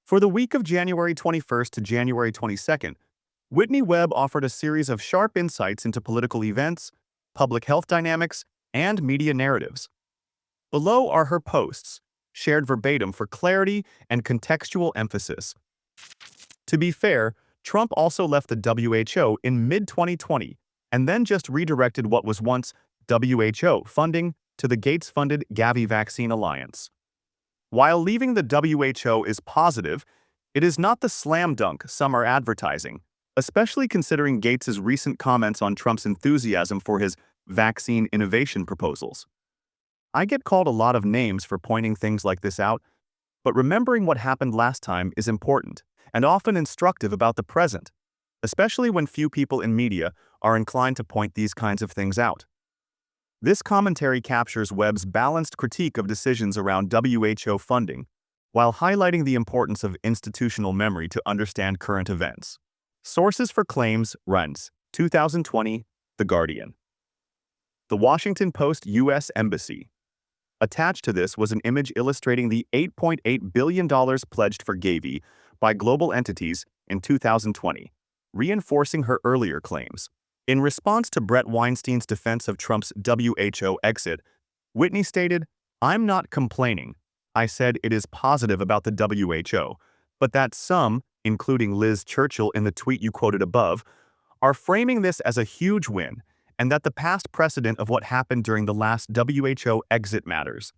For the week of January 21st to January 22nd, Whitney Webb offered a series of sharp insights into political events, public health dynamics, and media narratives. Below are her posts, shared verbatim for clarity and contextual emphasis. To be fair, Trump also left the WHO in mid-2020 and then just redirected what was once WHO funding to the Gates-funded GAVI vaccine alliance. While leaving the WHO is positive, it is not the slam dunk some are advertising, especially considering Gates's recent comments on Trump's enthusiasm for his vaccine innovation proposals. I get called a lot of names for pointing things like this out, but remembering what happened last time is important and often instructive about the present, especially when few people in media are inclined to point these kinds of things out. This commentary captures Webb's balanced critique of decisions around WHO funding, while highlighting the importance of institutional memory to understand current events. Sources for claims: Renz, 2020, The Guardian. The Washington Post U.S. Embassy. Attached to this was an image illustrating the $8.8 billion pledged for GAVI by global entities in 2020, reinforcing her earlier claims. In response to Brett Weinstein's defense of Trump's WHO exit, Whitney stated, "I'm not complaining. I said it is positive about the WHO, but that some, including Liz Churchill in the tweet you quoted above, are framing this as a huge win, and that the past precedent of what happened during the last WHO exit matters."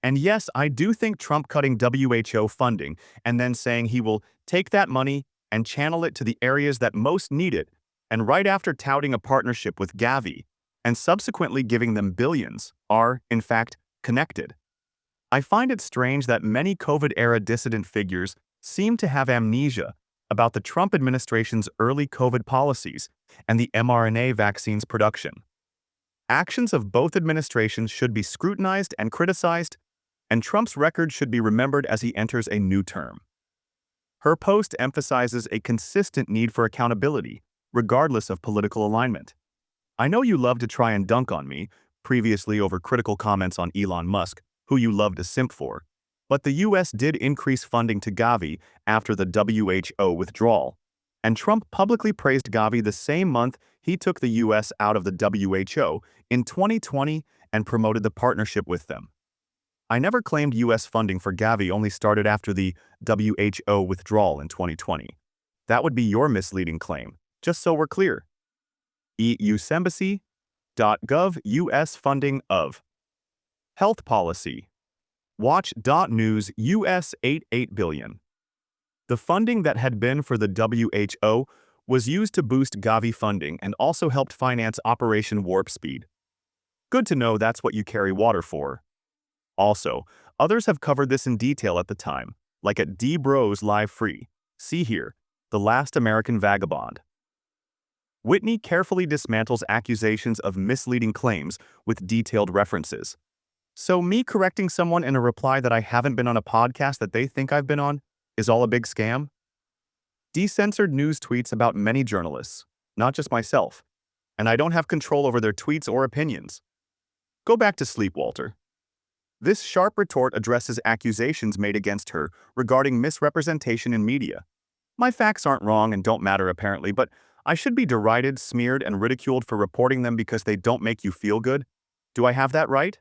And yes, I do think Trump cutting WHO funding and then saying he will take that money and channel it to the areas that most need it, and right after touting a partnership with GAVI, and subsequently giving them billions, are, in fact, connected. I find it strange that many COVID-era dissident figures seem to have amnesia about the Trump administration's early COVID policies and the mRNA vaccine's production. Actions of both administrations should be scrutinized and criticized, and Trump's record should be remembered as he enters a new term. Her post emphasizes a consistent need for accountability, regardless of political alignment. I know you love to try and dunk on me, previously over critical comments on Elon Musk, who you love to simp for, but the US did increase funding to GAVI after the WHO withdrawal, and Trump publicly praised GAVI the same month he took the US out of the WHO in 2020 and promoted the partnership with them. I never claimed US funding for GAVI only started after the WHO withdrawal in 2020. That would be your misleading claim. Just so we're clear. eusembassy.gov US funding of health policy. Watch.news US 88 billion. The funding that had been for the WHO was used to boost GAVI funding and also helped finance Operation Warp Speed. Good to know that's what you carry water for. Also, others have covered this in detail at the time, like at D Bros Live Free. See here, The Last American Vagabond. Whitney carefully dismantles accusations of misleading claims with detailed references. So me correcting someone in a reply that I haven't been on a podcast that they think I've been on is all a big scam? Decensored news tweets about many journalists, not just myself, and I don't have control over their tweets or opinions. Go back to sleep, Walter. This sharp retort addresses accusations made against her regarding misrepresentation in media. My facts aren't wrong and don't matter apparently, but I should be derided, smeared, and ridiculed for reporting them because they don't make you feel good? Do I have that right?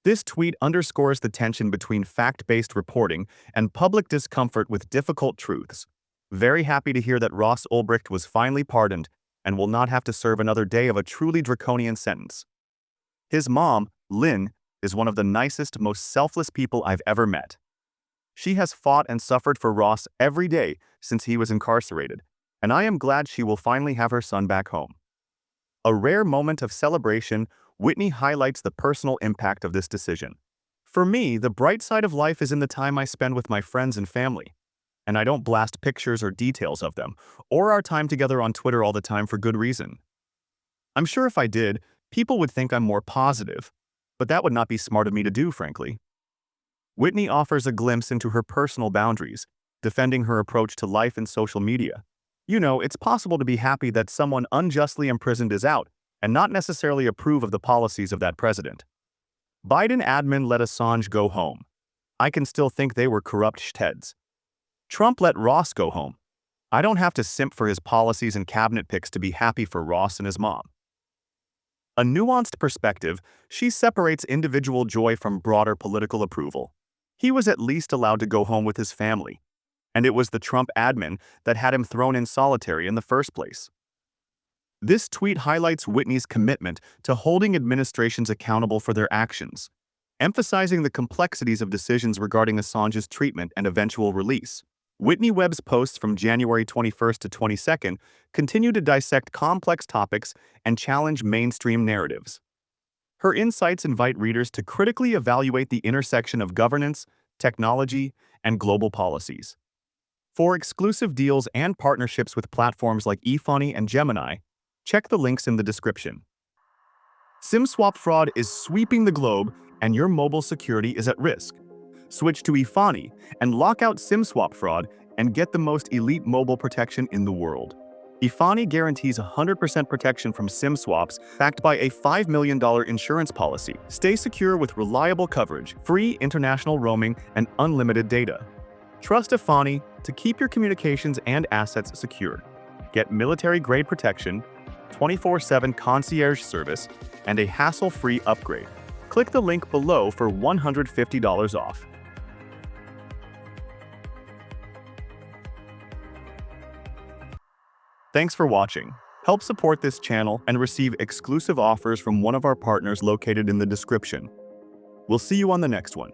This tweet underscores the tension between fact-based reporting and public discomfort with difficult truths. Very happy to hear that Ross Ulbricht was finally pardoned and will not have to serve another day of a truly draconian sentence. His mom, Lynn, is one of the nicest, most selfless people I've ever met. She has fought and suffered for Ross every day since he was incarcerated, and I am glad she will finally have her son back home. A rare moment of celebration, Whitney highlights the personal impact of this decision. For me, the bright side of life is in the time I spend with my friends and family, and I don't blast pictures or details of them, or our time together on Twitter all the time for good reason. I'm sure if I did, people would think I'm more positive, but that would not be smart of me to do, frankly. Whitney offers a glimpse into her personal boundaries, defending her approach to life and social media. You know, it's possible to be happy that someone unjustly imprisoned is out and not necessarily approve of the policies of that president. Biden admin let Assange go home. I can still think they were corrupt shtheads. Trump let Ross go home. I don't have to simp for his policies and cabinet picks to be happy for Ross and his mom. A nuanced perspective, she separates individual joy from broader political approval. He was at least allowed to go home with his family, and it was the Trump admin that had him thrown in solitary in the first place. This tweet highlights Whitney's commitment to holding administrations accountable for their actions, emphasizing the complexities of decisions regarding Assange's treatment and eventual release. Whitney Webb's posts from January 21st to 22nd continue to dissect complex topics and challenge mainstream narratives. Her insights invite readers to critically evaluate the intersection of governance, technology, and global policies. For exclusive deals and partnerships with platforms like eFunny and Gemini, check the links in the description. SIM swap fraud is sweeping the globe, and your mobile security is at risk. Switch to eFunny and lock out SIM swap fraud and get the most elite mobile protection in the world. eFunny guarantees 100% protection from SIM swaps backed by a $5 million insurance policy. Stay secure with reliable coverage, free international roaming, and unlimited data. Trust eFunny to keep your communications and assets secure. Get military-grade protection, 24/7 concierge service, and a hassle-free upgrade. Click the link below for $150 off. Thanks for watching. Help support this channel and receive exclusive offers from one of our partners located in the description. We'll see you on the next one.